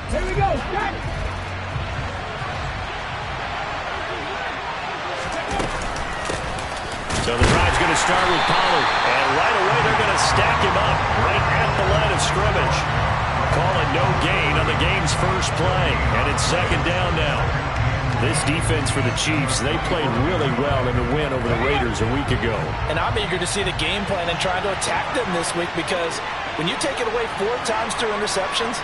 Here we go. Start. So the drive's going to start with Pollard. And right away they're going to stack him up right at the line of scrimmage. Call it no gain on the game's first play. And it's second down now. This defense for the Chiefs, they played really well in the win over the Raiders a week ago. And I'm eager to see the game plan and trying to attack them this week, because when you take it away 4 times through interceptions,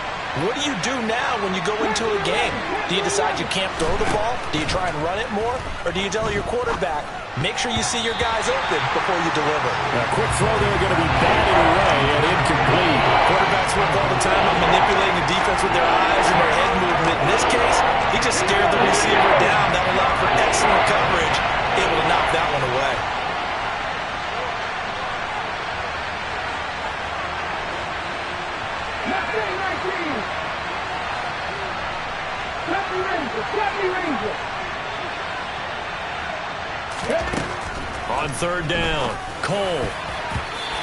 what do you do now when you go into a game? Do you decide you can't throw the ball? Do you try and run it more? Or do you tell your quarterback, make sure you see your guys open before you deliver? A quick throw there going to be batted away and incomplete. Quarterbacks work all the time on manipulating the defense with their eyes and their head movement. In this case, he just stared the receiver down. That allowed for excellent coverage, able to knock that one away. On third down, Cole.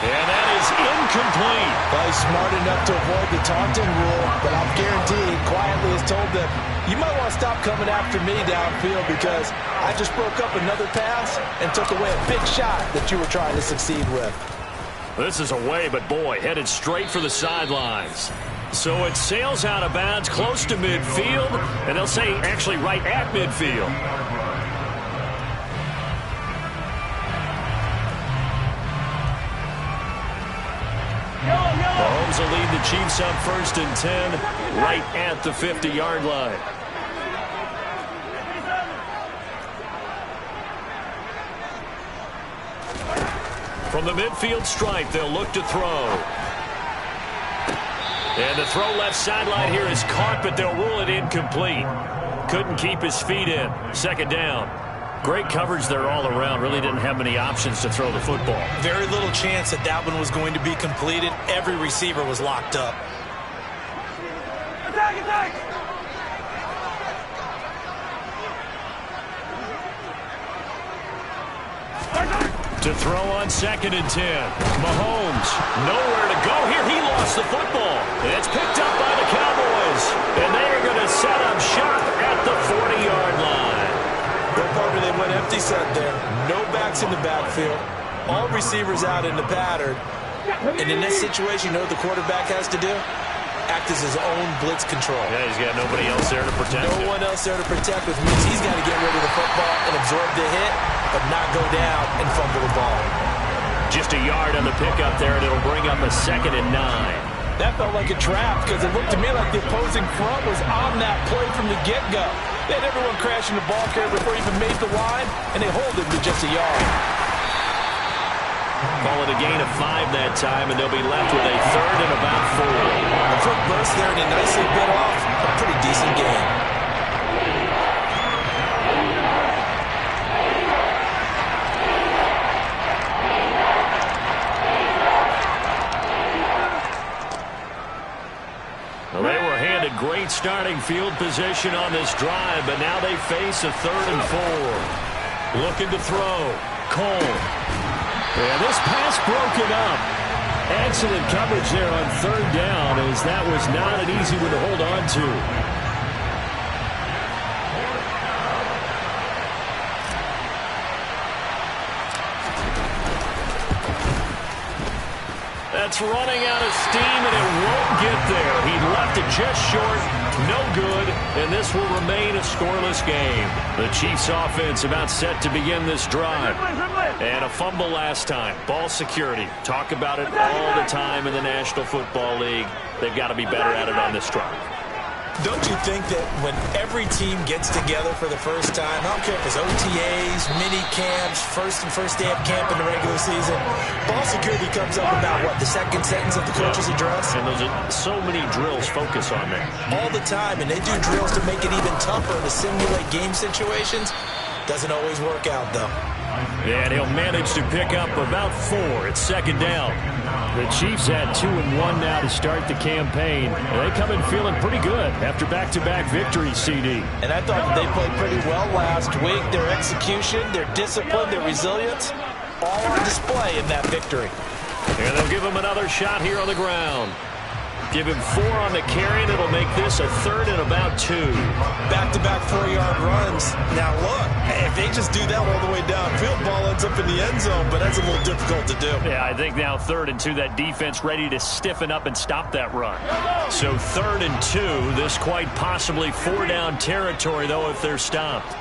And that is incomplete. Well, he's smart enough to avoid the taunting rule, but I'm guaranteed quietly has told them, you might want to stop coming after me downfield, because I just broke up another pass and took away a big shot that you were trying to succeed with. This is away, but boy, headed straight for the sidelines. So it sails out of bounds close to midfield, and they'll say actually right at midfield. Mahomes will lead the Chiefs up 1st and 10, right at the 50-yard line. From the midfield stripe, they'll look to throw. And the throw left sideline here is caught, but they'll rule it incomplete. Couldn't keep his feet in. Second down. Great coverage there all around. Really didn't have many options to throw the football. Very little chance that that one was going to be completed. Every receiver was locked up. Attack, attack! To throw on 2nd and 10. Mahomes, nowhere to go here. He lost the football. It's picked up by the Cowboys. And they are going to set up shop at the 40-yard line. No partner, they went empty set there. No backs in the backfield. All receivers out in the pattern. And in this situation, you know what the quarterback has to do? Act as his own blitz control. Yeah, he's got nobody else there to protect him. No one else there to protect, which means he's got to get rid of the football and absorb the hit, but not go down and fumble the ball. Just a yard on the pickup there, and it'll bring up a 2nd and 9. That felt like a trap, because it looked to me like the opposing front was on that play from the get-go. They had everyone crashing the ball carrier before he even made the line, and they hold him to just a yard. Call it a gain of 5 that time, and they'll be left with a 3rd and about 4. A quick burst there, and he nicely bit off a pretty decent game. Well, they were handed great starting field position on this drive, but now they face a 3rd and 4. Looking to throw. Cole. And this pass broken up. Excellent coverage there on 3rd down, as that was not an easy one to hold on to. That's running out of steam, and it won't get there. He left it just short. No good, and this will remain a scoreless game. The Chiefs offense about set to begin this drive. And a fumble last time. Ball security. Talk about it all the time in the National Football League. They've got to be better at it on this drive. Don't you think that when every team gets together for the first time, I don't care if it's OTAs, mini camps, first day of camp in the regular season, ball security comes up about, what, the second sentence of the coach's address? And those are so many drills focus on that. All the time, and they do drills to make it even tougher to simulate game situations. Doesn't always work out, though. And he'll manage to pick up about 4. It's 2nd down. The Chiefs had 2-1 now to start the campaign. They come in feeling pretty good after back-to-back victories, CD. And I thought that they played pretty well last week. Their execution, their discipline, their resilience, all on display in that victory. And they'll give him another shot here on the ground. Give him 4 on the carry, and it'll make this a 3rd and about 2. Back-to-back 4-yard runs. Now, look, if they just do that all the way downfield, ball ends up in the end zone, but that's a little difficult to do. Yeah, I think now 3rd and 2, that defense ready to stiffen up and stop that run. So 3rd and 2, this quite possibly 4-down territory, though, if they're stopped.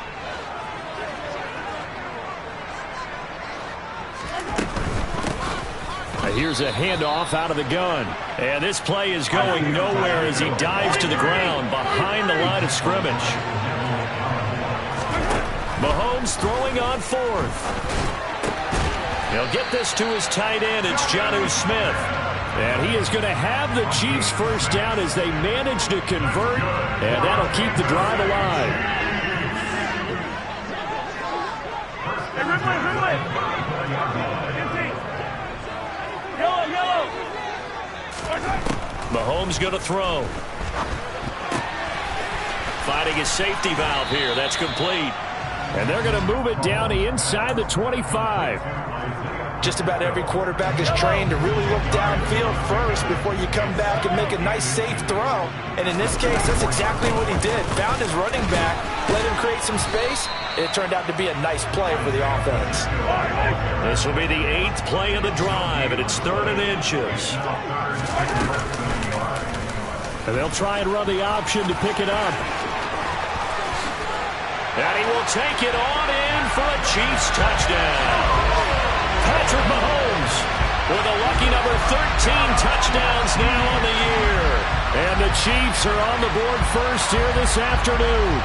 Here's a handoff out of the gun. And this play is going nowhere as he dives to the ground behind the line of scrimmage. Mahomes throwing on 4th. He'll get this to his tight end. It's Jonnu Smith. And he is going to have the Chiefs first down as they manage to convert. And that'll keep the drive alive. Mahomes going to throw. Finding his safety valve here. That's complete. And they're going to move it down to inside the 25. Just about every quarterback is trained to really look downfield first before you come back and make a nice, safe throw. And in this case, that's exactly what he did. Found his running back, let him create some space. It turned out to be a nice play for the offense. This will be the 8th play of the drive, and it's 3rd and inches. And they'll try and run the option to pick it up. And he will take it on in for a Chiefs touchdown. Patrick Mahomes with a lucky number 13 touchdowns now on the year. And the Chiefs are on the board first here this afternoon.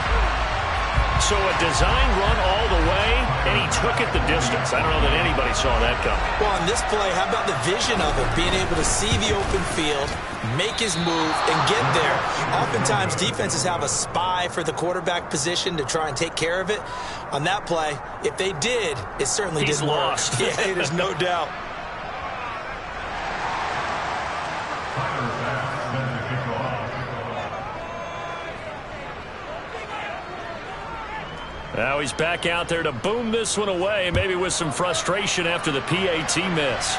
So a design run all the way, and he took it the distance. I don't know that anybody saw that coming. Well, on this play, how about the vision of it? Being able to see the open field, make his move, and get there. Oftentimes, defenses have a spy for the quarterback position to try and take care of it. On that play, if they did, it certainly didn't work. Yeah, there's no doubt. Now he's back out there to boom this one away, maybe with some frustration after the PAT miss.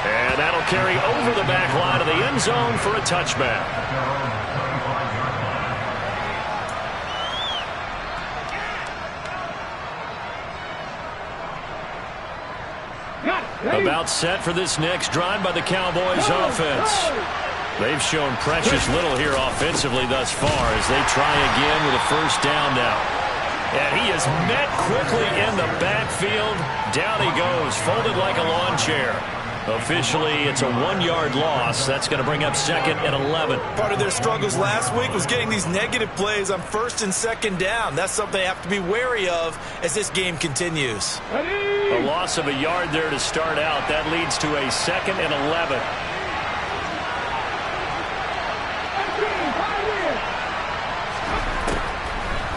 And that'll carry over the back line of the end zone for a touchback. About set for this next drive by the Cowboys offense. They've shown precious little here offensively thus far as they try again with a first down now. And he is met quickly in the backfield. Down he goes, folded like a lawn chair. Officially, it's a 1-yard loss. That's going to bring up 2nd and 11. Part of their struggles last week was getting these negative plays on 1st and 2nd down. That's something they have to be wary of as this game continues. A loss of a yard there to start out. That leads to a 2nd and 11.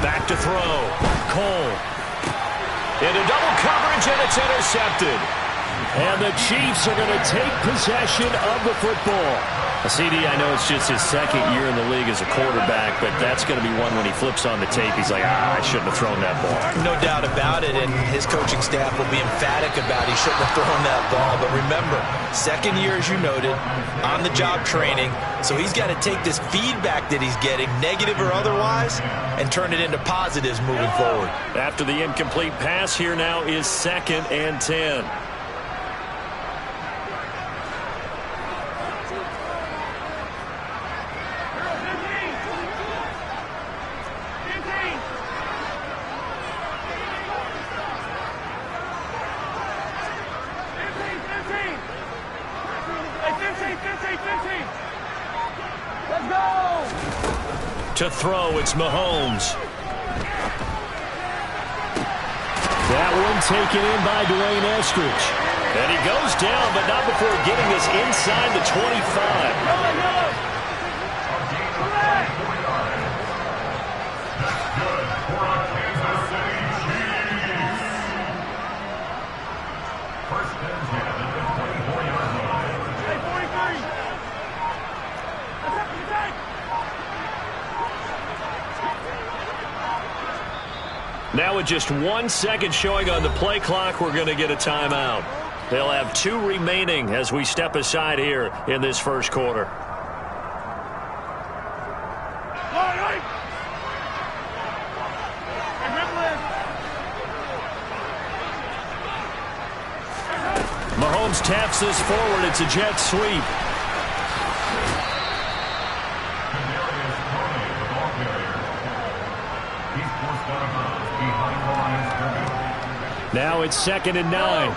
Back to throw. Cole. Into double coverage, and it's intercepted. And the Chiefs are going to take possession of the football. CD, I know it's just his 2nd year in the league as a quarterback, but that's going to be one when he flips on the tape. He's like, I shouldn't have thrown that ball. No doubt about it, and his coaching staff will be emphatic about he shouldn't have thrown that ball. But remember, 2nd year, as you noted, on-the-job training, so he's got to take this feedback that he's getting, negative or otherwise, and turn it into positives moving forward. After the incomplete pass, here now is 2nd and 10. To throw, it's Mahomes. That one taken in by Dwayne Eskridge. And he goes down, but not before getting this inside the 25. Now with just 1 second showing on the play clock, we're going to get a timeout. They'll have 2 remaining as we step aside here in this first quarter. Mahomes taps this forward. It's a jet sweep. Now it's 2nd and 9.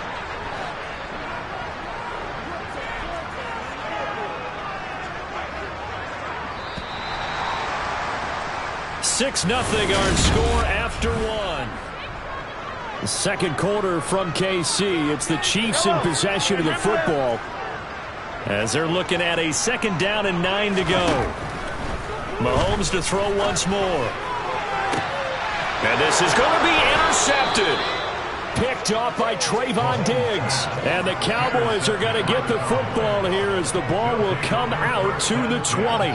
Six nothing our score after 1. The second quarter from KC. It's the Chiefs in possession of the football as they're looking at a 2nd down and 9 to go. Mahomes to throw once more. And this is going to be intercepted. Picked off by Trayvon Diggs. And the Cowboys are going to get the football here as the ball will come out to the 20.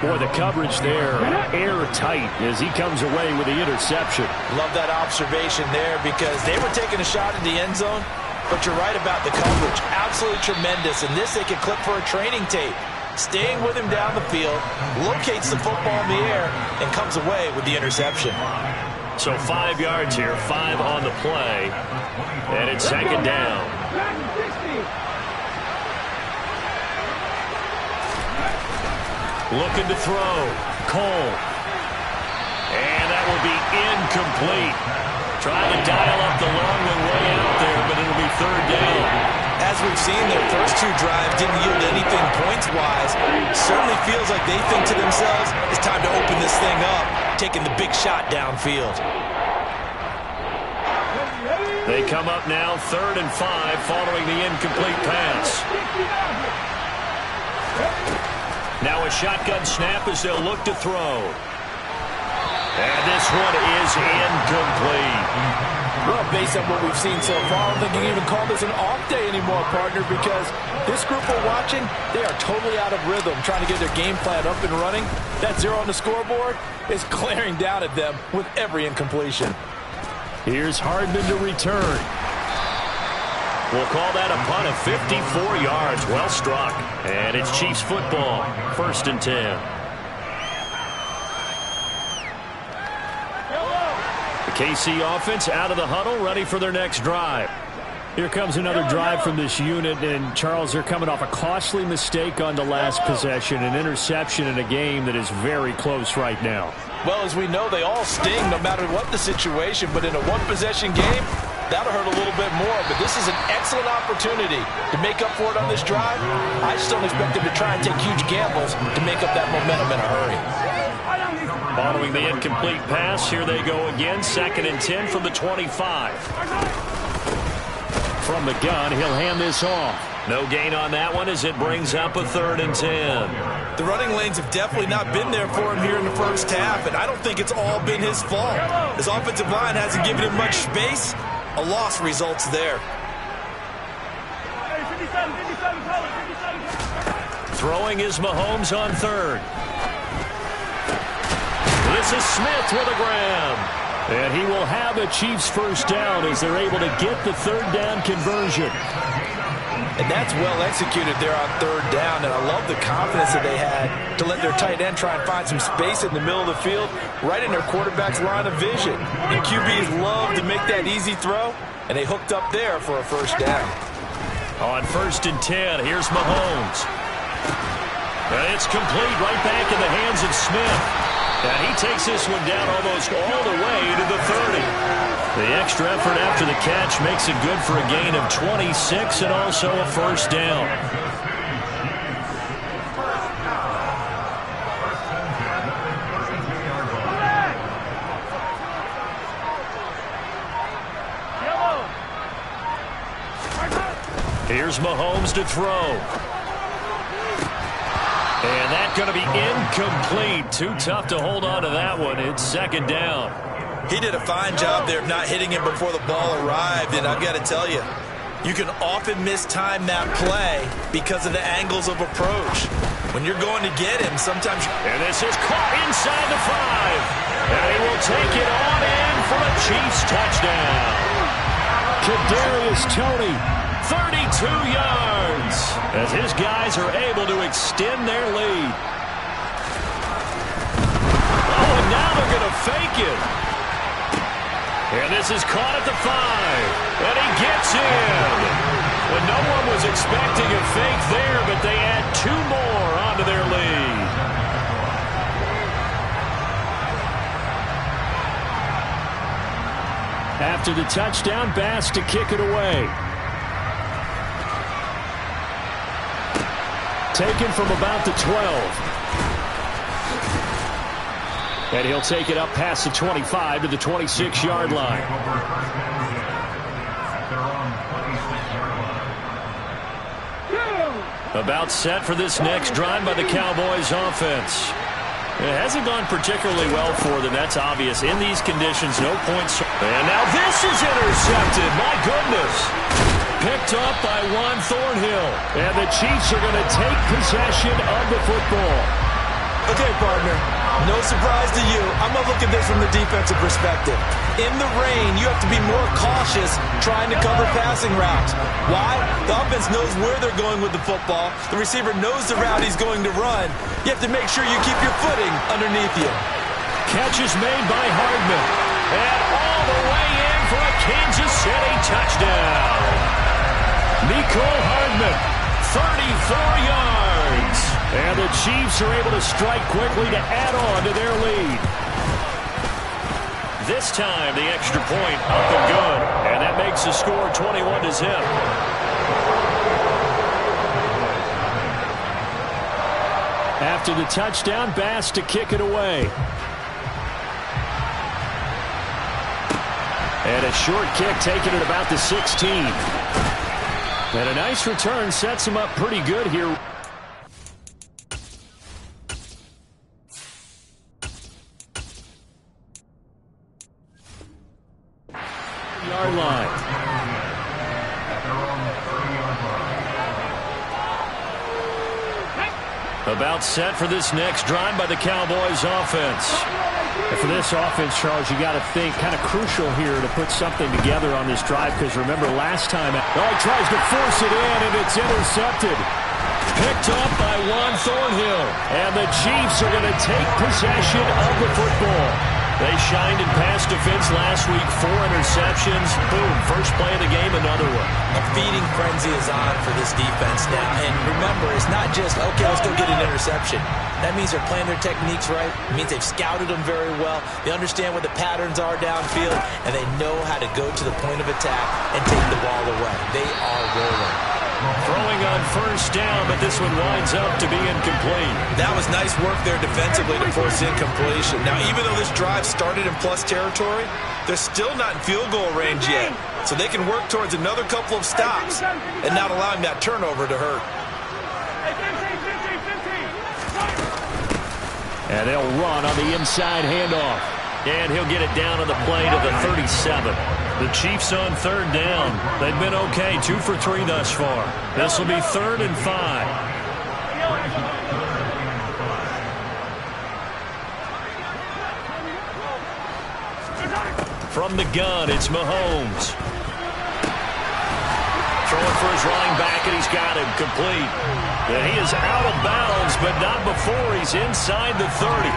Boy, the coverage there airtight as he comes away with the interception. Love that observation there because they were taking a shot in the end zone, but you're right about the coverage. Absolutely tremendous. And this they could clip for a training tape. Staying with him down the field, locates the football in the air, and comes away with the interception. So 5 yards here, 5 on the play, and it's 2nd down. Looking to throw. Cole. And that will be incomplete. Trying to dial up the long one way out there, but it'll be 3rd down. As we've seen, their first 2 drives didn't yield anything points-wise. Certainly feels like they think to themselves, it's time to open this thing up, taking the big shot downfield. They come up now 3rd and 5 following the incomplete pass. Now a shotgun snap as they'll look to throw. And this one is incomplete. Well, based on what we've seen so far, I don't think you can even call this an off day anymore, partner, because this group we're watching, they are totally out of rhythm, trying to get their game plan up and running. That 0 on the scoreboard is glaring down at them with every incompletion. Here's Hardman to return. We'll call that a punt of 54 yards. Well struck. And it's Chiefs football. 1st and 10. The KC offense out of the huddle, ready for their next drive. Here comes another drive from this unit, and Charles, they're coming off a costly mistake on the last possession, an interception in a game that is very close right now. Well, as we know, they all sting no matter what the situation, but in a one-possession game, that'll hurt a little bit more, but this is an excellent opportunity to make up for it on this drive. I just don't expect them to try and take huge gambles to make up that momentum in a hurry. Following the incomplete pass, here they go again, 2nd and 10 from the 25. From the gun, he'll hand this off. No gain on that one as it brings up a 3rd and 10. The running lanes have definitely not been there for him here in the first half, and I don't think it's all been his fault. His offensive line hasn't given him much space. A loss results there. Throwing is Mahomes on 3rd. This is Smith with a grab. And he will have a Chiefs 1st down as they're able to get the 3rd down conversion. And that's well executed there on 3rd down, and I love the confidence that they had to let their tight end try and find some space in the middle of the field, right in their quarterback's line of vision. And QBs love to make that easy throw, and they hooked up there for a 1st down. On 1st and 10, here's Mahomes. And it's complete right back in the hands of Smith. And he takes this one down almost all the way to the 30. The extra effort after the catch makes it good for a gain of 26 and also a 1st down. Here's Mahomes to throw. And that's going to be incomplete. Too tough to hold on to that one. It's 2nd down. He did a fine job there of not hitting him before the ball arrived, and I've got to tell you, you can often mistime that play because of the angles of approach. When you're going to get him, sometimes... And this is caught inside the 5. And he will take it on in for a Chiefs touchdown. Kadarius Toney 32 yards as his guys are able to extend their lead. Oh, and now they're going to fake it. And this is caught at the 5. And he gets in. Well, no one was expecting a fake there, but they add 2 more onto their lead. After the touchdown, Bass to kick it away. Taken from about the 12. And he'll take it up past the 25 to the 26-yard line. About set for this next drive by the Cowboys offense. It hasn't gone particularly well for them. That's obvious. In these conditions, no points. And now this is intercepted. My goodness. Picked up by Juan Thornhill. And the Chiefs are going to take possession of the football. Okay, partner. No surprise to you. I'm going to look at this from the defensive perspective. In the rain, you have to be more cautious trying to cover passing routes. Why? The offense knows where they're going with the football. The receiver knows the route he's going to run. You have to make sure you keep your footing underneath you. Catch is made by Hardman. And all the way in for a Kansas City touchdown. Mecole Hardman, 34 yards. And the Chiefs are able to strike quickly to add on to their lead. This time, the extra point up and good. And that makes the score 21-0. After the touchdown, Bass to kick it away. And a short kick taken at about the 16. And a nice return sets him up pretty good here. Yard line. About set for this next drive by the Cowboys offense. And for this offense, Charles, you got to think kind of crucial here to put something together on this drive, because remember last time, he tries to force it in and it's intercepted. Picked up by Juan Thornhill. And the Chiefs are going to take possession of the football. They shined in pass defense last week, 4 interceptions. Boom, first play of the game, another one. A feeding frenzy is on for this defense now. And remember, it's not just, okay, let's go get an interception. That means they're playing their techniques right. It means they've scouted them very well. They understand what the patterns are downfield, and they know how to go to the point of attack and take the ball away. They are rolling. Throwing on first down, but this one winds up to be incomplete. That was nice work there defensively to force incompletion. Now, even though this drive started in plus territory, they're still not in field goal range yet. So they can work towards another couple of stops and not allowing that turnover to hurt. And they'll run on the inside handoff. And he'll get it down on the play to the 37. The Chiefs on third down. They've been okay, 2 for 3 thus far. This will be 3rd and 5. From the gun, it's Mahomes. Throwing for his running back, and he's got him complete. And he is out of bounds, but not before he's inside the 30.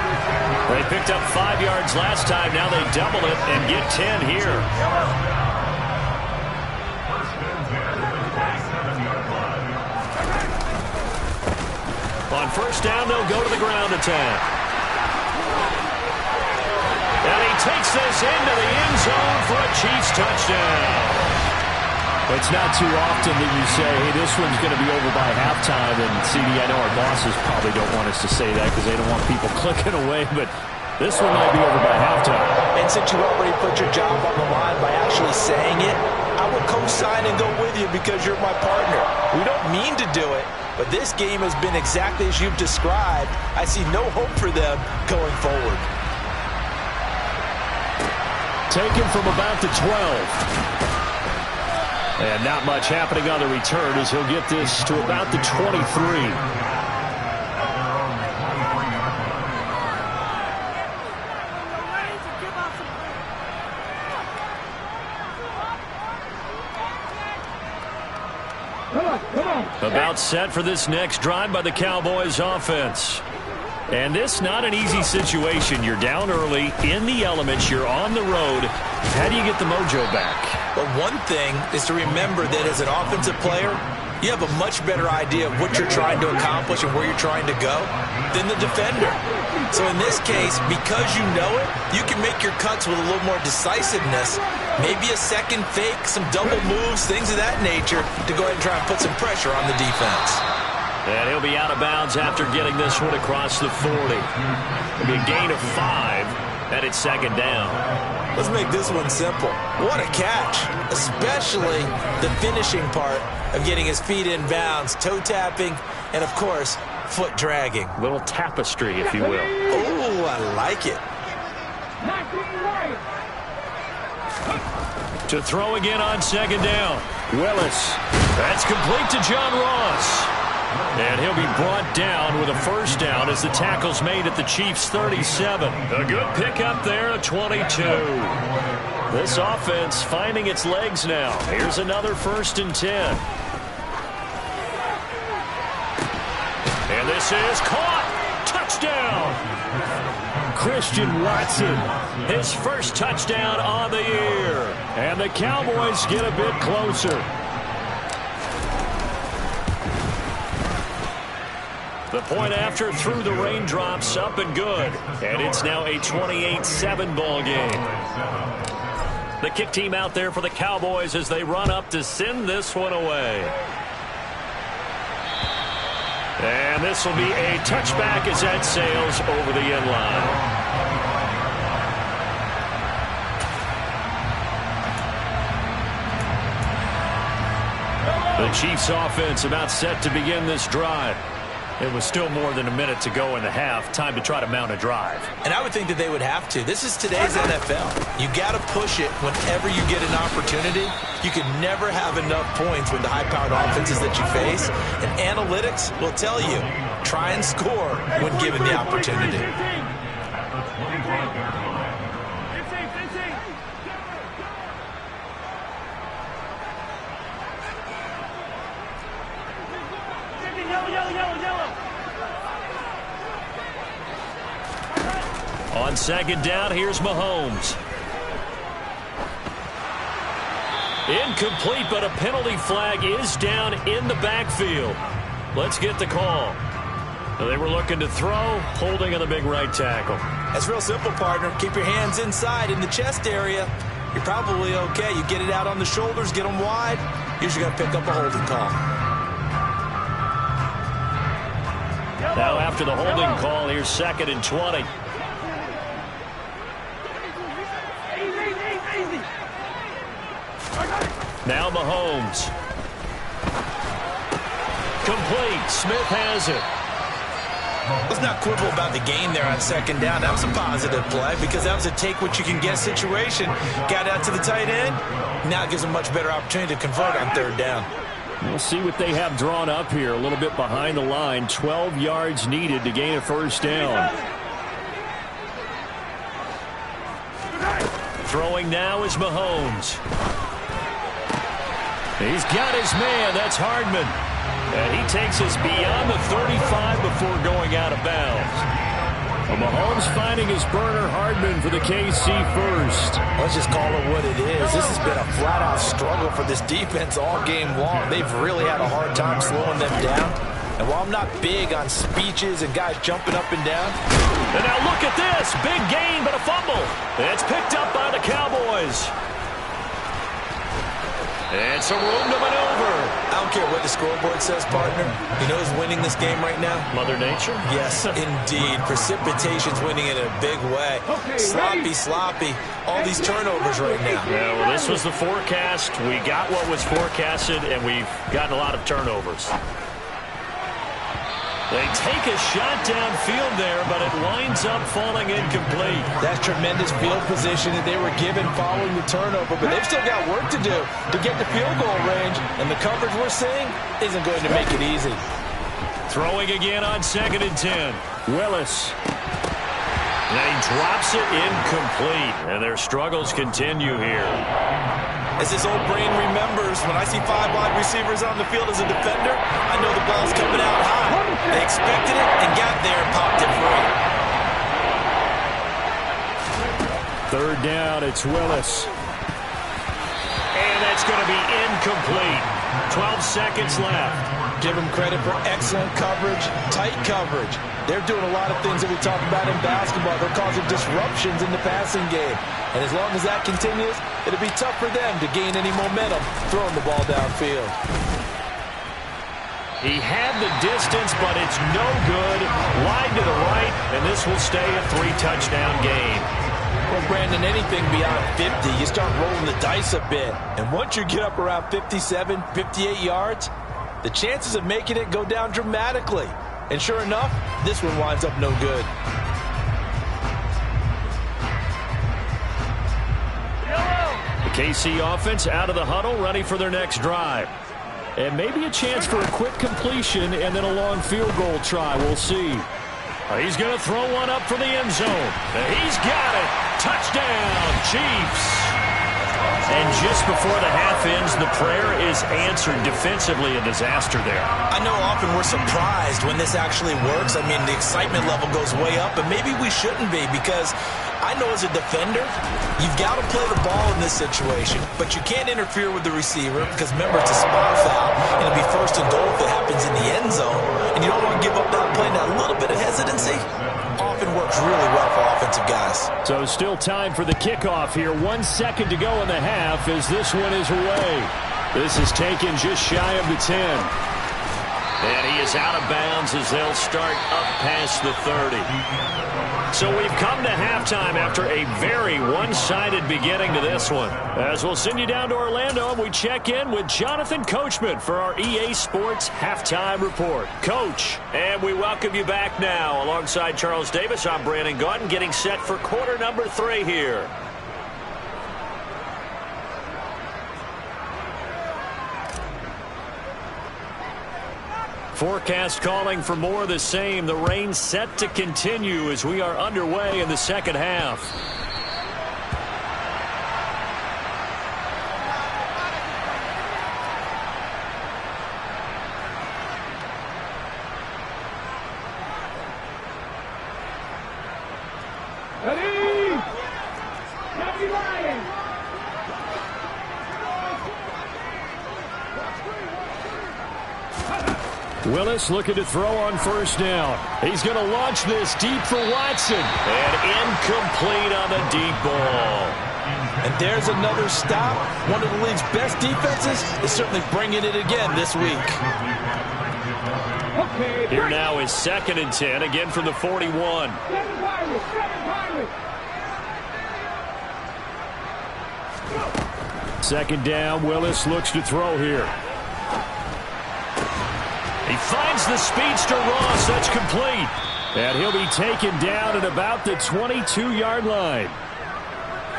They picked up 5 yards last time. Now they double it and get 10 here. On first down, they'll go to the ground attack. And he takes this into the end zone for a Chiefs touchdown. It's not too often that you say, hey, this one's going to be over by halftime. And, CD, I know our bosses probably don't want us to say that because they don't want people clicking away. But this one might be over by halftime. And since you already put your job on the line by actually saying it, I would co-sign and go with you because you're my partner. We don't mean to do it, but this game has been exactly as you've described. I see no hope for them going forward. Taken from about the 12. And not much happening on the return as he'll get this to about the 23. About set for this next drive by the Cowboys offense. And this not an easy situation. You're down early, in the elements, you're on the road. How do you get the mojo back? Well, one thing is to remember that as an offensive player, you have a much better idea of what you're trying to accomplish and where you're trying to go than the defender. So in this case, because you know it, you can make your cuts with a little more decisiveness, maybe a second fake, some double moves, things of that nature, to go ahead and try and put some pressure on the defense. And he'll be out of bounds after getting this one across the 40. It'll be a gain of 5, and it's second down. Let's make this one simple. What a catch, especially the finishing part of getting his feet in bounds, toe tapping, and of course, foot dragging. Little tapestry, if you will. Oh, I like it. To throw again on second down. Willis. That's complete to John Ross. And he'll be brought down with a first down as the tackle's made at the Chiefs' 37. A good pickup there at 22. This offense finding its legs now. Here's another 1st and 10. And this is caught. Touchdown. Christian Watson, his first touchdown on the year. And the Cowboys get a bit closer. The point after through the raindrops, up and good. And it's now a 28-7 ball game. The kick team out there for the Cowboys as they run up to send this one away. And this will be a touchback as that sails over the end line. The Chiefs offense about set to begin this drive. It was still more than a minute to go in the half. Time to try to mount a drive. And I would think that they would have to. This is today's NFL. You got to push it whenever you get an opportunity. You can never have enough points with the high-powered offenses that you face. And analytics will tell you, try and score when given the opportunity. On second down, here's Mahomes. Incomplete, but a penalty flag is down in the backfield. Let's get the call. They were looking to throw, holding on the big right tackle. That's real simple, partner. Keep your hands inside in the chest area. You're probably okay. You get it out on the shoulders, get them wide. Usually going to pick up a holding call. Now after the holding call, here's 2nd and 20. Now Mahomes. Complete. Smith has it. Let's not quibble about the gain there on second down. That was a positive play because that was a take-what-you-can-get situation. Got out to the tight end. Now it gives them a much better opportunity to convert on third down. We'll see what they have drawn up here. A little bit behind the line. 12 yards needed to gain a first down. Throwing now is Mahomes. He's got his man. That's Hardman. And he takes us beyond the 35 before going out of bounds. Well, Mahomes finding his burner, Hardman, for the KC first. Let's just call it what it is. This has been a flat-out struggle for this defense all game long. They've really had a hard time slowing them down. And while I'm not big on speeches and guys jumping up and down. And now look at this. Big gain, but a fumble. It's picked up by the Cowboys. And some room to maneuver. I don't care what the scoreboard says, partner. You know who's winning this game right now? Mother Nature? Yes, indeed. Precipitation's winning in a big way. Sloppy. All these turnovers right now. Yeah, well, this was the forecast. We got what was forecasted, and we've gotten a lot of turnovers. They take a shot downfield there, but it winds up falling incomplete. That's tremendous field position that they were given following the turnover, but they've still got work to do to get the field goal range, and the coverage we're seeing isn't going to make it easy. Throwing again on 2nd and 10. Willis. And he drops it incomplete, and their struggles continue here. As this old brain remembers, when I see 5 wide receivers on the field as a defender, I know the ball's coming out high. They expected it and got there and popped it free. Third down, it's Willis. And that's going to be incomplete. 12 seconds left. Give them credit for excellent coverage, tight coverage. They're doing a lot of things that we talk about in basketball. They're causing disruptions in the passing game. And as long as that continues, it'll be tough for them to gain any momentum throwing the ball downfield. He had the distance, but it's no good. Wide to the right, and this will stay a 3-touchdown game. Well, Brandon, anything beyond 50, you start rolling the dice a bit. And once you get up around 57, 58 yards, the chances of making it go down dramatically. And sure enough, this one winds up no good. The KC offense out of the huddle, ready for their next drive. And maybe a chance for a quick completion and then a long field goal try. We'll see. He's going to throw one up for the end zone. He's got it. Touchdown, Chiefs. And just before the half ends, the prayer is answered. Defensively, a disaster there. I know often we're surprised when this actually works. I mean, the excitement level goes way up, but maybe we shouldn't be, because I know as a defender, you've got to play the ball in this situation, but you can't interfere with the receiver because, remember, it's a spot foul, and it'll be first and goal if it happens in the end zone, and you don't want to give up that play. Now, a little bit of hesitancy often works really well for offensive guys. So still time for the kickoff here. 1 second to go in the half as this one is away. This is taken just shy of the 10. And he is out of bounds as they'll start up past the 30. So we've come to halftime after a very one-sided beginning to this one. As we'll send you down to Orlando, and we check in with Jonathan Coachman for our EA Sports Halftime Report. Coach, and we welcome you back now. Alongside Charles Davis, I'm Brandon Gaudin, getting set for quarter number 3 here. Forecast calling for more of the same. The rain set to continue as we are underway in the second half. Willis looking to throw on first down. He's going to launch this deep for Watson. And incomplete on the deep ball. And there's another stop. One of the league's best defenses is certainly bringing it again this week. Here now is 2nd and 10, again from the 41. Second down, Willis looks to throw here. He finds the speedster Ross. That's complete. And he'll be taken down at about the 22-yard line.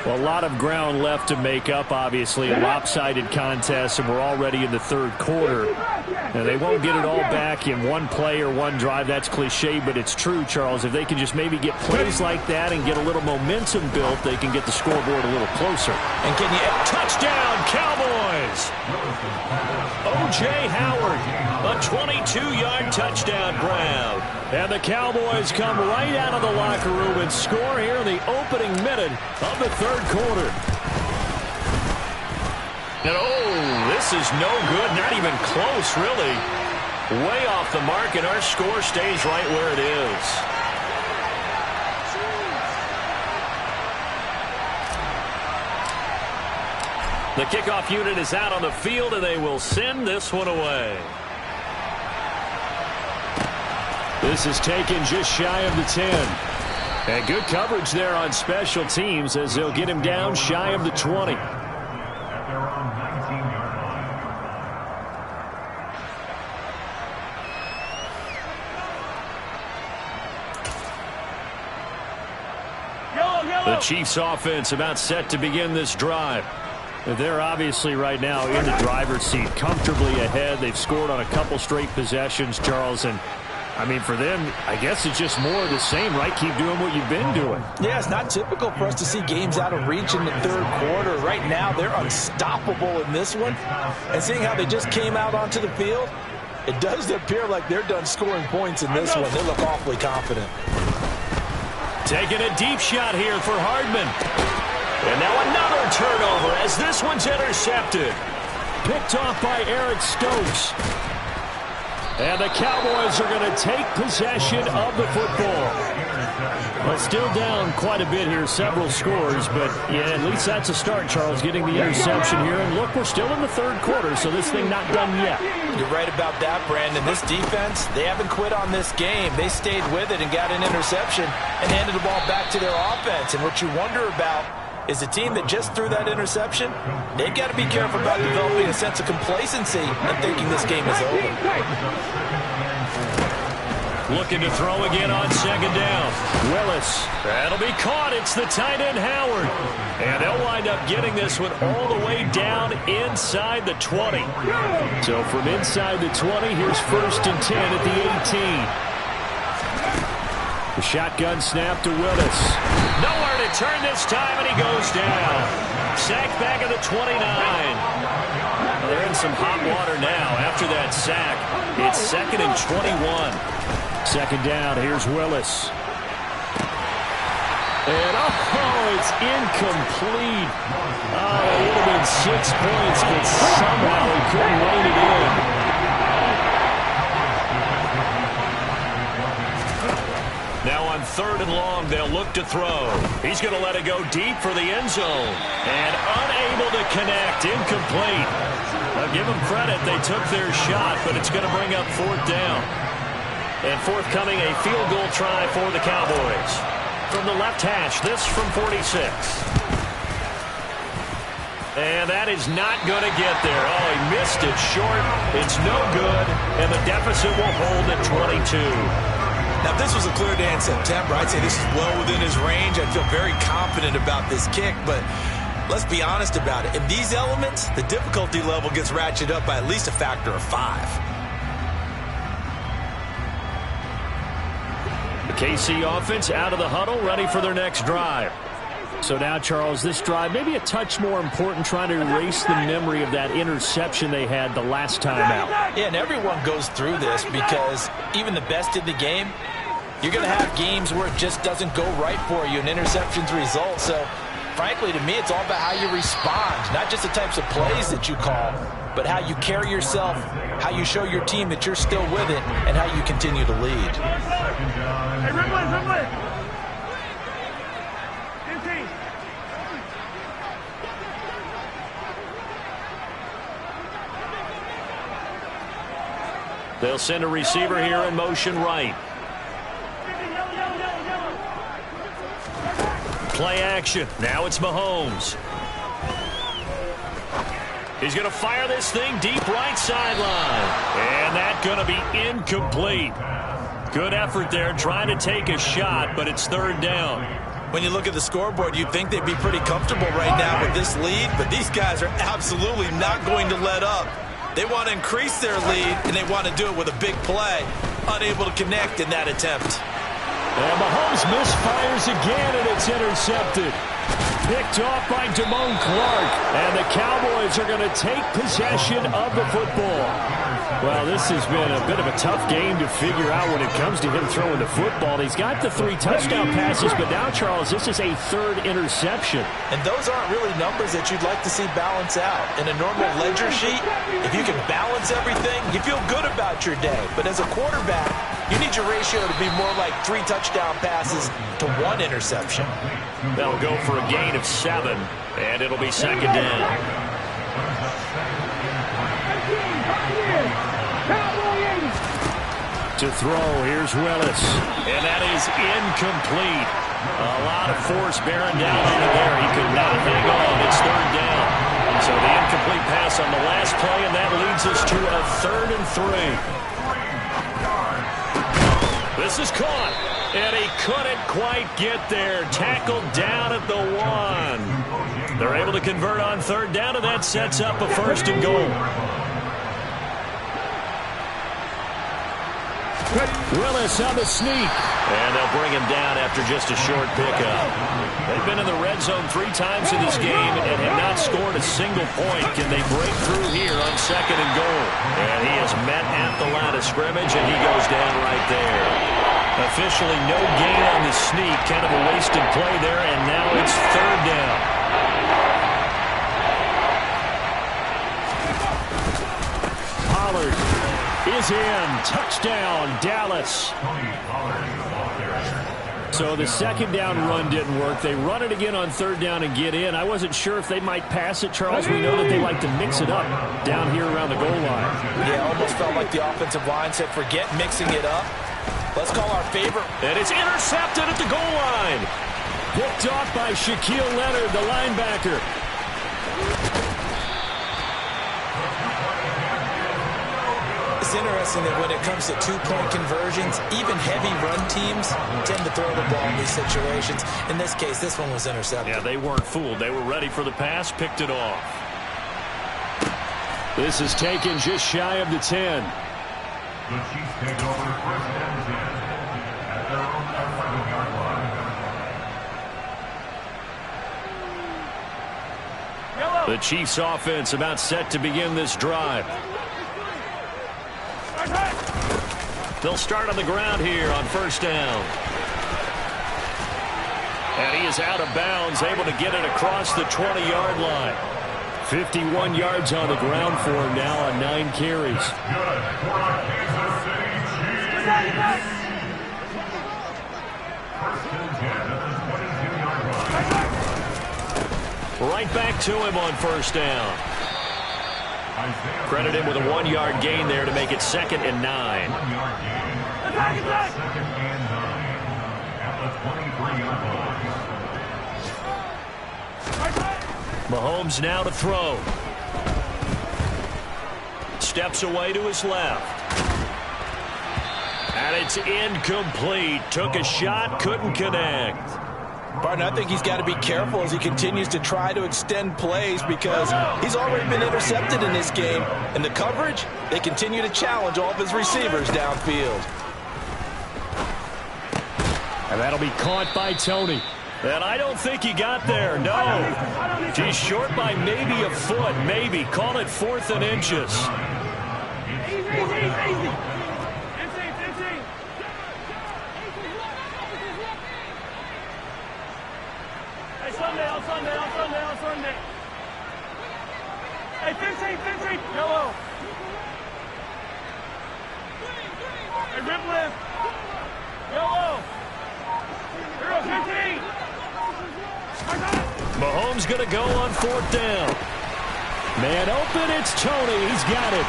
Well, a lot of ground left to make up, obviously. A lopsided contest, and we're already in the third quarter. Now, they won't get it all back in one play or one drive. That's cliche, but it's true, Charles. If they can just maybe get plays like that and get a little momentum built, they can get the scoreboard a little closer. And can you... Touchdown, Cowboys! O.J. Howard, a 22-yard touchdown grab. And the Cowboys come right out of the locker room and score here in the opening minute of the third quarter. And this is no good, not even close, really. Way off the mark, and our score stays right where it is. The kickoff unit is out on the field, and they will send this one away. This is taken just shy of the 10. And good coverage there on special teams as they'll get him down shy of the 20. The Chiefs offense about set to begin this drive. They're obviously right now in the driver's seat, comfortably ahead. They've scored on a couple straight possessions, Charles, and I mean, for them, I guess it's just more of the same, right? Keep doing what you've been doing. Yeah, it's not typical for us to see games out of reach in the third quarter. Right now, they're unstoppable in this one. And seeing how they just came out onto the field, it does appear like they're done scoring points in this one. They look awfully confident. Taking a deep shot here for Hardman. And now another turnover as this one's intercepted. Picked off by Eric Stokes. And the Cowboys are going to take possession of the football. Well, still down quite a bit here, several scores, but yeah, at least that's a start, Charles, getting the interception here. And look, we're still in the third quarter, so this thing not done yet. You're right about that, Brandon. This defense, they haven't quit on this game. They stayed with it and got an interception and handed the ball back to their offense. And what you wonder about is a team that just threw that interception, they've got to be careful about developing a sense of complacency and thinking this game is over. Looking to throw again on second down. Willis. That'll be caught. It's the tight end, Howard. And they'll wind up getting this one all the way down inside the 20. So from inside the 20, here's 1st and 10 at the 18. The shotgun snap to Willis. Nowhere to turn this time, and he goes down. Sacked back at the 29. Well, they're in some hot water now after that sack. It's 2nd and 21. Second down, here's Willis. And, it's incomplete. Oh, it would have been 6 points, but somehow he couldn't rein it in. Now on 3rd and long, they'll look to throw. He's going to let it go deep for the end zone. And unable to connect, incomplete. I'll give them credit, they took their shot, but it's going to bring up 4th down. And forthcoming, a field goal try for the Cowboys. From the left hash, this from 46. And that is not going to get there. Oh, he missed it short. It's no good, and the deficit will hold at 22. Now, if this was a clear day in September, I'd say this is well within his range. I feel very confident about this kick, but let's be honest about it. In these elements, the difficulty level gets ratcheted up by at least a factor of 5. The KC offense out of the huddle, ready for their next drive. So now, Charles, this drive maybe a touch more important, trying to erase the memory of that interception they had the last time out. Yeah, and everyone goes through this because even the best in the game, you're going to have games where it just doesn't go right for you, and interceptions result. So, frankly, to me, it's all about how you respond, not just the types of plays that you call, but how you carry yourself, how you show your team that you're still with it, and how you continue to lead. They'll send a receiver here in motion right. Play action. Now it's Mahomes. He's going to fire this thing deep right sideline. And that's going to be incomplete. Good effort there trying to take a shot, but it's 3rd down. When you look at the scoreboard, you'd think they'd be pretty comfortable right now with this lead, but these guys are absolutely not going to let up. They want to increase their lead, and they want to do it with a big play. Unable to connect in that attempt. And Mahomes misfires again, and it's intercepted. Picked off by Damone Clark. And the Cowboys are going to take possession of the football. Well, this has been a bit of a tough game to figure out when it comes to him throwing the football. He's got the 3 touchdown passes, but now, Charles, this is a 3rd interception. And those aren't really numbers that you'd like to see balance out. In a normal ledger sheet, if you can balance everything, you feel good about your day. But as a quarterback, you need your ratio to be more like 3 touchdown passes to 1 interception. That'll go for a gain of 7, and it'll be 2nd down. To throw, here's Willis. And that is incomplete. A lot of force bearing down on him there. He could not hang on. It's 3rd down. So the incomplete pass on the last play, and that leads us to a 3rd and 3. This is caught. And he couldn't quite get there. Tackled down at the 1. They're able to convert on 3rd down, and that sets up a 1st and goal. Willis on the sneak. And they'll bring him down after just a short pickup. They've been in the red zone 3 times in this game and have not scored a single point. Can they break through here on 2nd and goal? And he is met at the line of scrimmage, and he goes down right there. Officially no gain on the sneak. Kind of a wasted play there, and now it's 3rd down. Pollard is in. Touchdown, Dallas. So the 2nd down run didn't work. They run it again on 3rd down and get in. I wasn't sure if they might pass it, Charles. We know that they like to mix it up down here around the goal line. Yeah, almost felt like the offensive line said, forget mixing it up. Let's call our favorite. And it's intercepted at the goal line. Picked off by Shaquille Leonard, the linebacker. It's interesting that when it comes to 2-point conversions, even heavy run teams tend to throw the ball in these situations. In this case, this one was intercepted. Yeah, they weren't fooled. They were ready for the pass, picked it off. This is taken just shy of the 10. The Chiefs take over 1st and 10 at their own 11-yard line. The Chiefs offense about set to begin this drive. They'll start on the ground here on 1st down. And he is out of bounds, able to get it across the 20-yard line. 51 yards on the ground for him now on 9 carries. Good for the Kansas City Chiefs. 1st and 10 at the 22-yard line. Right back to him on 1st down. Credit him with a 1-yard gain there to make it 2nd and 9. 1-yard gain. 2nd and 9 at the 23-yard line. Mahomes now to throw. Steps away to his left. And it's incomplete. Took a shot, couldn't connect. Barton, I think he's got to be careful as he continues to try to extend plays because he's already been intercepted in this game. And the coverage, they continue to challenge all of his receivers downfield. And that'll be caught by Tony. And I don't think he got there, no. He's short by maybe a foot, maybe. Call it 4th and inches. Easy. Sunday. Hey, 15, yellow. Hey, rip lift. Yellow. Hero, 15. Mahomes going to go on 4th down. Man open, it's Tony. He's got it.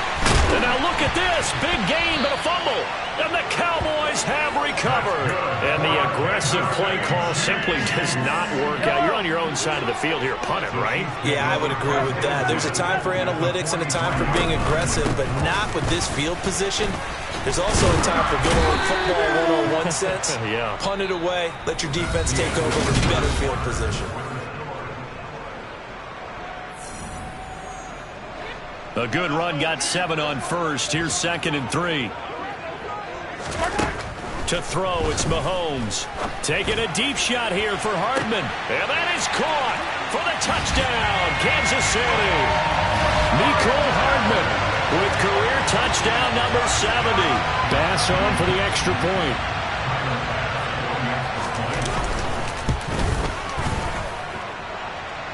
And now look at this. Big gain, but a fumble. And the Cowboys have recovered. And the aggressive play call simply does not work out. You're on your own side of the field here. Punt it, right? Yeah, I would agree with that. There's a time for analytics and a time for being aggressive, but not with this field position. There's also a time for good old football 101 sense. Yeah. Punt it away. Let your defense take over with better field position. A good run got 7 on 1st. Here's 2nd and 3. To throw, it's Mahomes. Taking a deep shot here for Hardman. And that is caught for the touchdown, Kansas City. Nicole Hardman with career touchdown number 70. Bass on for the extra point.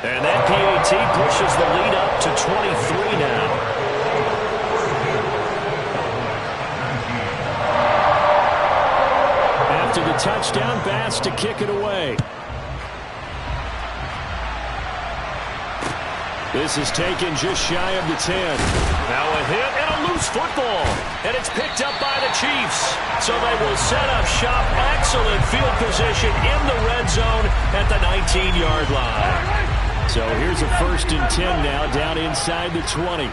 And that PAT pushes the lead up to 23 now. After the touchdown, Bass to kick it away. This is taken just shy of the 10. Now a hit and a loose football. And it's picked up by the Chiefs. So they will set up shop. Excellent field position in the red zone at the 19-yard line. So here's a 1st and 10 now down inside the 20.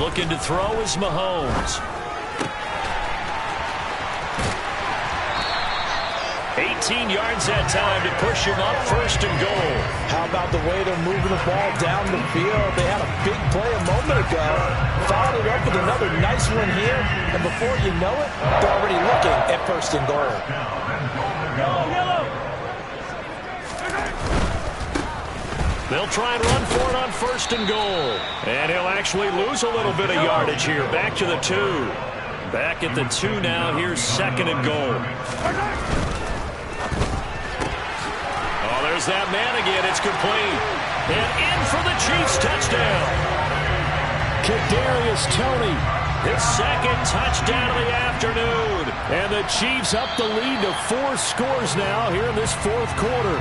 Looking to throw is Mahomes. 18 yards that time to push him up 1st and goal. How about the way they're moving the ball down the field? They had a big play a moment ago. Followed it up with another nice one here. And before you know it, they're already looking at 1st and goal. Yellow. They'll try and run for it on 1st and goal. And he'll actually lose a little bit of yardage here. Back to the 2. Back at the 2 now. Here's 2nd and goal. Oh, there's that man again. It's complete. And in for the Chiefs touchdown. Kadarius Toney, his 2nd touchdown of the afternoon. And the Chiefs up the lead to 4 scores now here in this 4th quarter.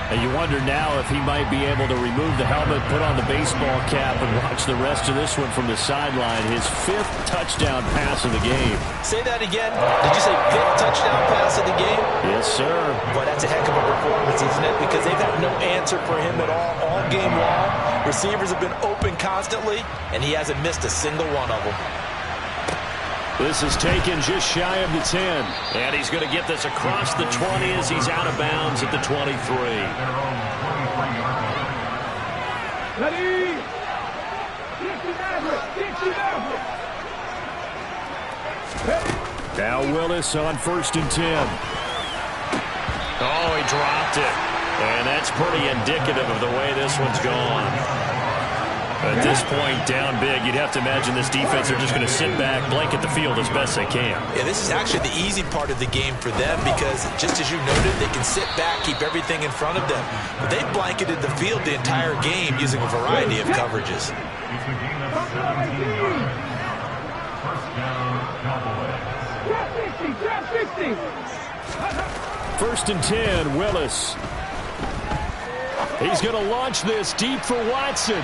And you wonder now if he might be able to remove the helmet, put on the baseball cap, and watch the rest of this one from the sideline. His 5th touchdown pass of the game. Say that again. Did you say 5th touchdown pass of the game? Yes, sir. Boy, that's a heck of a performance, isn't it? Because they've had no answer for him at all game long. Receivers have been open constantly, and he hasn't missed a single one of them. This is taken just shy of the 10. And he's going to get this across the 20 as he's out of bounds at the 23. Ready? Now Willis on 1st and 10. Oh, he dropped it. And that's pretty indicative of the way this one's gone. At this point, down big, you'd have to imagine this defense are just going to sit back, blanket the field as best they can. Yeah, this is actually the easy part of the game for them because, just as you noted, they can sit back, keep everything in front of them. But they've blanketed the field the entire game using a variety of coverages. It's a gain of 17 yards. 1st down, Cowboys. Trap 60. 1st and 10, Willis. He's going to launch this deep for Watson.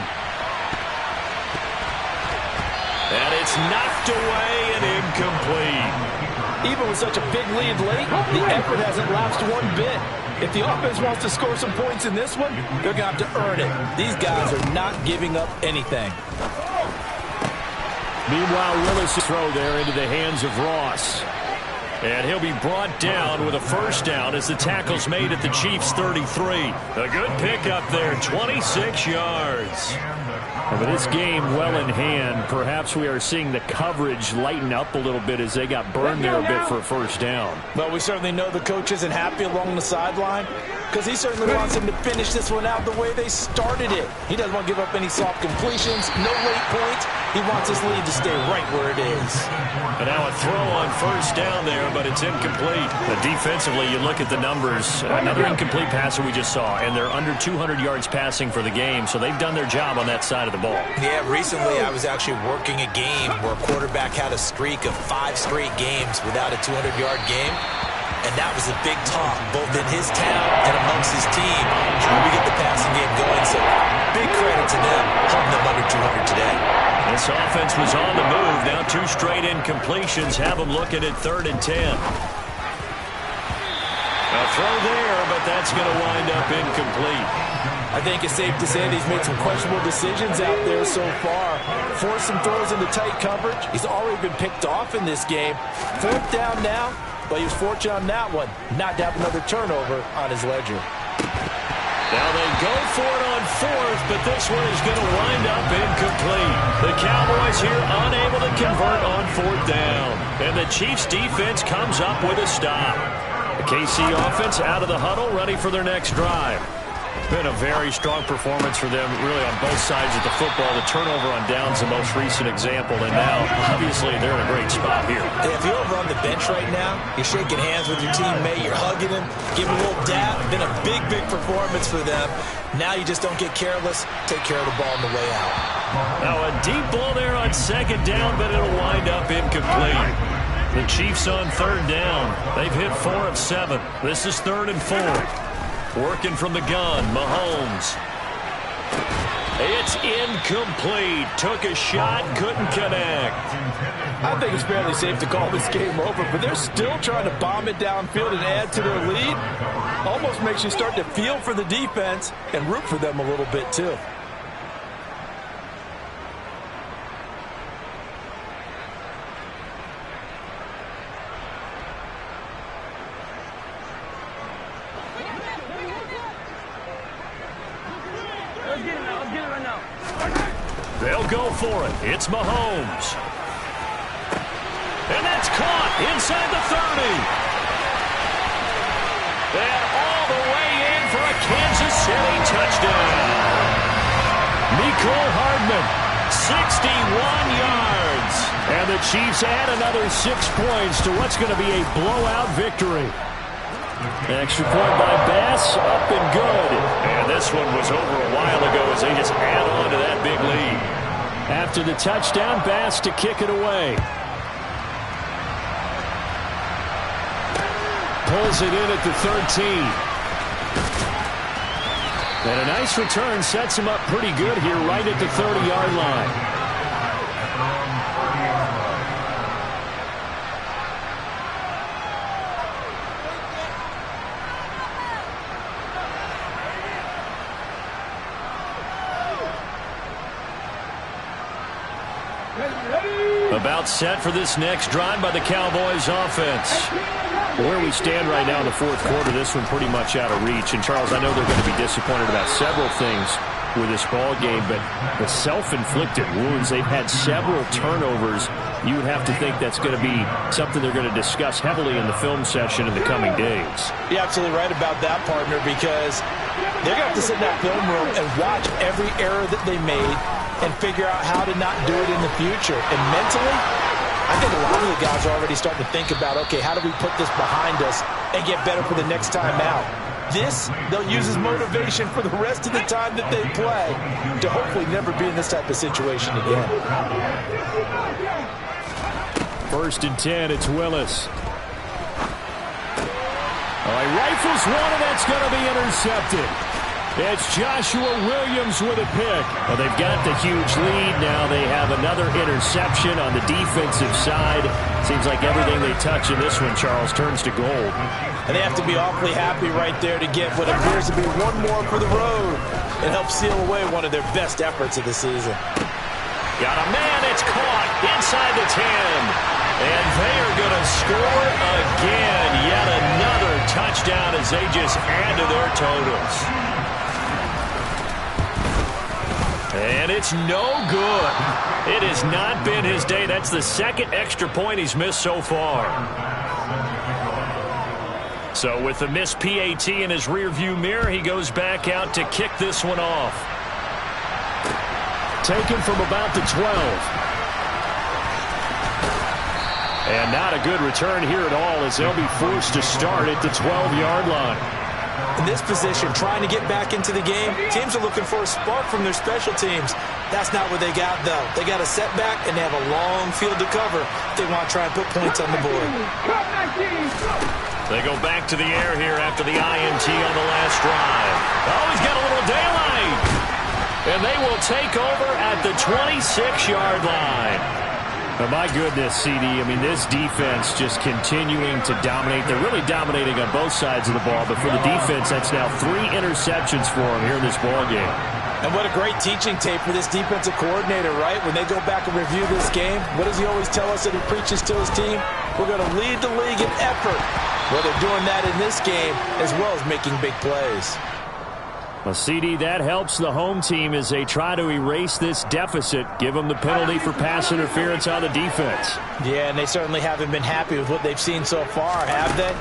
And it's knocked away and incomplete. Even with such a big lead late, the effort hasn't lapsed one bit. If the offense wants to score some points in this one, they're going to have to earn it. These guys are not giving up anything. Meanwhile, Willis' throw there into the hands of Ross. And he'll be brought down with a 1st down as the tackle's made at the Chiefs' 33. A good pickup there, 26 yards. But this game well in hand, perhaps we are seeing the coverage lighten up a little bit as they got burned there a bit for a 1st down. Well, we certainly know the coach isn't happy along the sideline because he certainly wants them to finish this one out the way they started it. He doesn't want to give up any soft completions, no late points. He wants his lead to stay right where it is. And now a throw on 1st down there, but it's incomplete. But defensively, you look at the numbers. Another incomplete pass that we just saw, and they're under 200 yards passing for the game, so they've done their job on that side of the ball. Yeah, recently I was actually working a game where a quarterback had a streak of 5 straight games without a 200-yard game. And that was a big talk, both in his town and amongst his team. How do we get the passing game going? So big credit to them, holding them under 200 today. This offense was on the move. Now 2 straight incompletions have them looking at 3rd and 10. A throw there, but that's going to wind up incomplete. I think it's safe to say that he's made some questionable decisions out there so far. Forced some throws into tight coverage. He's already been picked off in this game. 4th down now, but he was fortunate on that one not to have another turnover on his ledger. Now they go for it on 4th, but this one is going to wind up incomplete. The Cowboys here unable to convert on 4th down. And the Chiefs defense comes up with a stop. The KC offense out of the huddle, ready for their next drive. Been a very strong performance for them, really, on both sides of the football. The turnover on downs, the most recent example, and now, obviously, they're in a great spot here. Hey, if you're over on the bench right now, you're shaking hands with your teammate, you're hugging him, giving a little dap. Been a big, big performance for them. Now you just don't get careless. Take care of the ball on the way out. Now a deep ball there on 2nd down, but it'll wind up incomplete. The Chiefs on 3rd down. They've hit 4 of 7. This is 3rd and 4. Working from the gun, Mahomes. It's incomplete. Took a shot, couldn't connect. I think it's fairly safe to call this game over, but they're still trying to bomb it downfield and add to their lead. Almost makes you start to feel for the defense and root for them a little bit, too. they'll go for it. It's Mahomes. And that's caught inside the 30. And all the way in for a Kansas City touchdown. Mecole Hardman, 61 yards. And the Chiefs add another 6 points to what's going to be a blowout victory. Extra point by Bass, up and good. And this one was over a while ago as they just add on to that big lead. After the touchdown, Bass to kick it away. Pulls it in at the 13. And a nice return sets him up pretty good here right at the 30-yard line. About set for this next drive by the Cowboys offense. Where we stand right now in the fourth quarter, this one pretty much out of reach. And, Charles, I know they're going to be disappointed about several things with this ball game, but the self-inflicted wounds, they've had several turnovers. You would have to think that's going to be something they're going to discuss heavily in the film session in the coming days. You're absolutely right about that, partner, because they're going to have to sit in that film room and watch every error that they made and figure out how to not do it in the future. And mentally, I think a lot of the guys are already starting to think about, okay, how do we put this behind us and get better for the next time out? This, they'll use as motivation for the rest of the time that they play to hopefully never be in this type of situation again. 1st and 10, it's Willis. Oh, he rifles one, and that's going to be intercepted. It's Joshua Williams with a pick. Well, they've got the huge lead. Now they have another interception on the defensive side. Seems like everything they touch in this one, Charles, turns to gold. And they have to be awfully happy right there to get what appears to be one more for the road and help seal away one of their best efforts of the season. Got a man, it's caught inside the 10. And they are going to score again. Yet another touchdown as they just add to their totals. And it's no good. It has not been his day. That's the second extra point he's missed so far. So with the missed PAT in his rearview mirror, he goes back out to kick this one off. Taken from about the 12. And not a good return here at all as they'll be forced to start at the 12-yard line. In this position, trying to get back into the game, teams are looking for a spark from their special teams. That's not what they got, though. They got a setback, and they have a long field to cover if they want to try and put points on the board. They go back to the air here after the INT on the last drive. Oh, he's got a little daylight. And they will take over at the 26-yard line. Oh, my goodness, CD. I mean, this defense just continuing to dominate. They're really dominating on both sides of the ball, but for the defense, that's now 3 interceptions for them here in this ball game. And what a great teaching tape for this defensive coordinator, right? When they go back and review this game, what does he always tell us that he preaches to his team? We're going to lead the league in effort. Well, they're doing that in this game as well as making big plays. Well, CD, that helps the home team as they try to erase this deficit, give them the penalty for pass interference on the defense. Yeah, and they certainly haven't been happy with what they've seen so far, have they?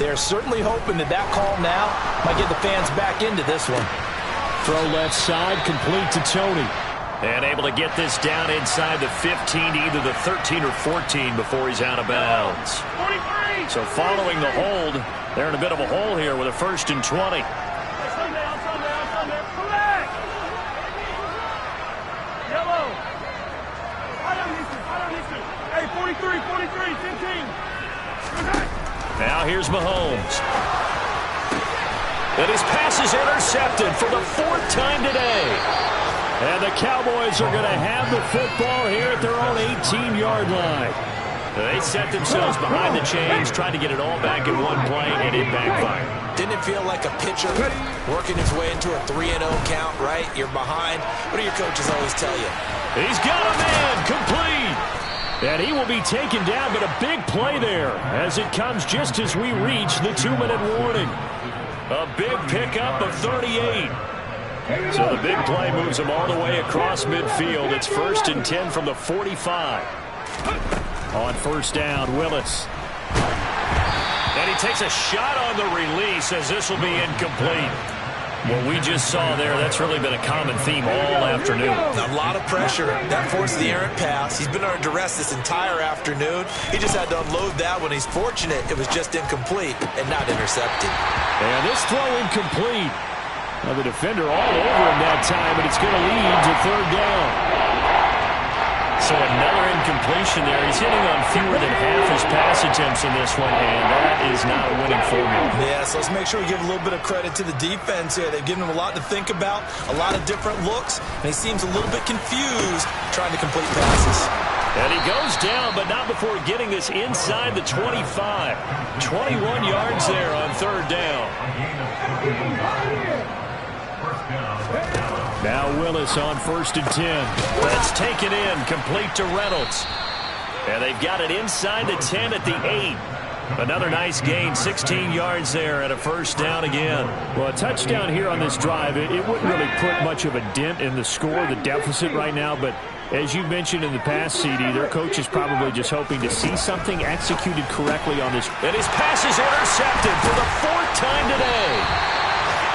They're certainly hoping that that call now might get the fans back into this one. Throw left side, complete to Tony. And able to get this down inside the 15 to either the 13 or 14 before he's out of bounds. 43. So following the hold, they're in a bit of a hole here with a 1st and 20. Now here's Mahomes. And his pass is intercepted for the 4th time today. And the Cowboys are going to have the football here at their own 18-yard line. They set themselves behind the chains, trying to get it all back in one play, and it backfired. Didn't it feel like a pitcher working his way into a 3-0 count, right? You're behind. What do your coaches always tell you? He's got a man, complete. And he will be taken down, but a big play there as it comes just as we reach the 2-minute warning. A big pickup of 38. So the big play moves him all the way across midfield. It's 1st and 10 from the 45. On first down, Willis. And he takes a shot on the release as this will be incomplete. What we just saw there, that's really been a common theme all afternoon. A lot of pressure. That forced the errant pass. He's been under duress this entire afternoon. He just had to unload that one. He's fortunate it was just incomplete and not intercepted. And this throw incomplete. Now the defender all over him that time, but it's going to lead to 3rd down. So another incompletion there. He's hitting on fewer than half his pass attempts in this one, and that is not a winning formula. Yeah, so let's make sure we give a little bit of credit to the defense here. They've given him a lot to think about, a lot of different looks, and he seems a little bit confused trying to complete passes. And he goes down, but not before getting this inside the 25. 21 yards there on 3rd down. Now Willis on 1st and 10. That's taken in, complete to Reynolds. And they've got it inside the 10 at the 8. Another nice gain, 16 yards there and a 1st down again. Well, a touchdown here on this drive, it wouldn't really put much of a dent in the score, the deficit right now, but as you mentioned in the past, CD, their coach is probably just hoping to see something executed correctly on this. And his pass is intercepted for the 4th time today.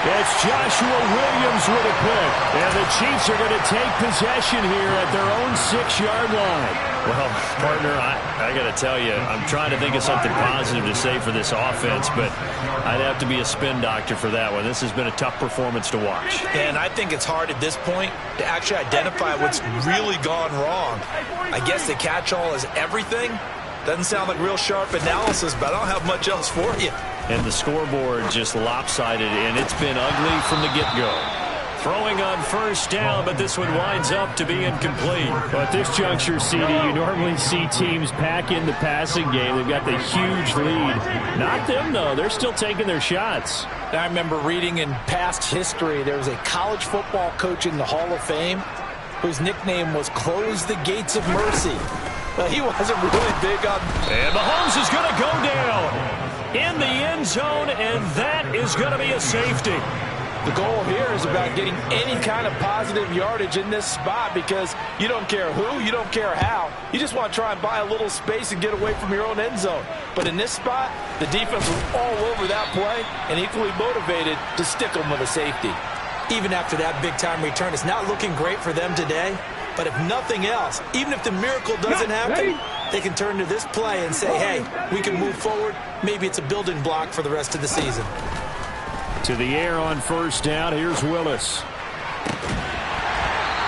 It's Joshua Williams with a pick. And the Chiefs are going to take possession here at their own 6-yard line. Well, partner, I got to tell you, I'm trying to think of something positive to say for this offense, but I'd have to be a spin doctor for that one. This has been a tough performance to watch. And I think it's hard at this point to actually identify what's really gone wrong. I guess the catch-all is everything. Doesn't sound like real sharp analysis, but I don't have much else for you. And the scoreboard just lopsided, and it's been ugly from the get-go. Throwing on 1st down, but this one winds up to be incomplete. Well, at this juncture, CD, you normally see teams pack in the passing game. They've got the huge lead. Not them, though. They're still taking their shots. I remember reading in past history, there was a college football coach in the Hall of Fame whose nickname was Close the Gates of Mercy. Well, he wasn't really big on... And Mahomes is going to go down in the end zone, and that is going to be a safety. The goal here is about getting any kind of positive yardage in this spot because you don't care who, you don't care how. You just want to try and buy a little space and get away from your own end zone. But in this spot, the defense was all over that play and equally motivated to stick them with a safety. Even after that big-time return, it's not looking great for them today. But if nothing else, even if the miracle doesn't happen, they can turn to this play and say, hey, we can move forward. Maybe it's a building block for the rest of the season. To the air on 1st down. Here's Willis.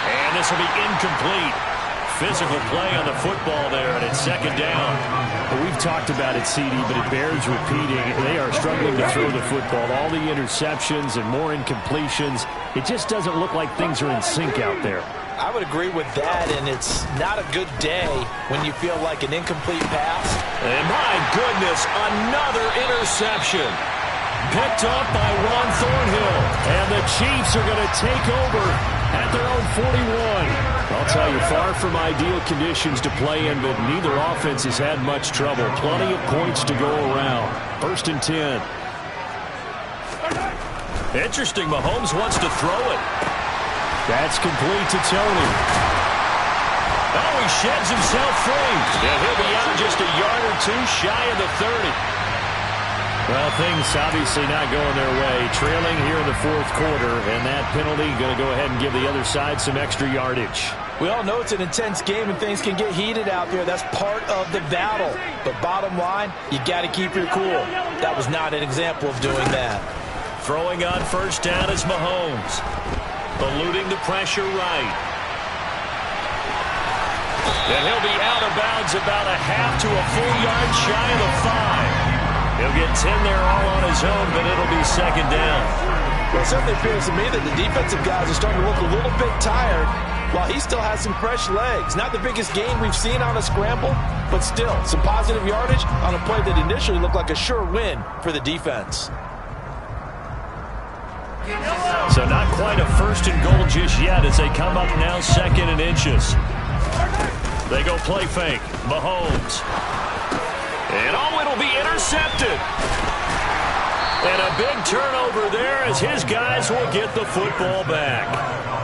And this will be incomplete. Physical play on the football there, and it's 2nd down. Well, we've talked about it, CD, but it bears repeating. They are struggling to throw the football. All the interceptions and more incompletions. It just doesn't look like things are in sync out there. I would agree with that, and it's not a good day when you feel like an incomplete pass. And my goodness, another interception. Picked up by Juan Thornhill. And the Chiefs are going to take over at their own 41. I'll tell you, far from ideal conditions to play in, but neither offense has had much trouble. Plenty of points to go around. 1st and 10. Interesting, Mahomes wants to throw it. That's complete to Tony. Oh, he sheds himself free. And he'll be out just a yard or two shy of the 30. Well, things obviously not going their way. Trailing here in the 4th quarter, and that penalty going to go ahead and give the other side some extra yardage. We all know it's an intense game and things can get heated out there. That's part of the battle. But bottom line, you got to keep your cool. That was not an example of doing that. Throwing on 1st down is Mahomes. Eluding the pressure right. And he'll be out of bounds about a half to a full yard shy of the 5. He'll get 10 there all on his own, but it'll be 2nd down. Well, it certainly appears to me that the defensive guys are starting to look a little bit tired while he still has some fresh legs. Not the biggest gain we've seen on a scramble, but still some positive yardage on a play that initially looked like a sure win for the defense. So not quite a 1st and goal just yet as they come up now 2nd and inches. They go play fake. Mahomes. And oh, it'll be intercepted. And And a big turnover there as his guys will get the football back.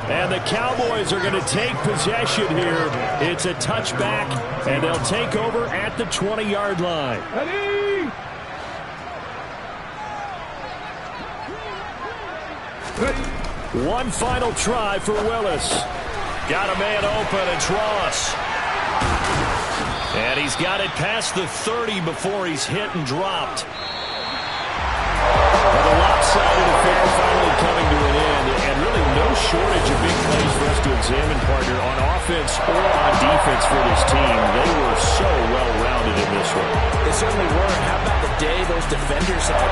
And the Cowboys are going to take possession here. It's a touchback, and they'll take over at the 20-yard line. Ready? Ready. One final try for Willis. Got a man open, it's Ross. And he's got it past the 30 before he's hit and dropped. Well, the lopsided affair finally coming to an end, and really no shortage of big plays for us to examine, partner, on offense or on defense for this team. They were so well-rounded in this one. They certainly were. How about the day those defenders had?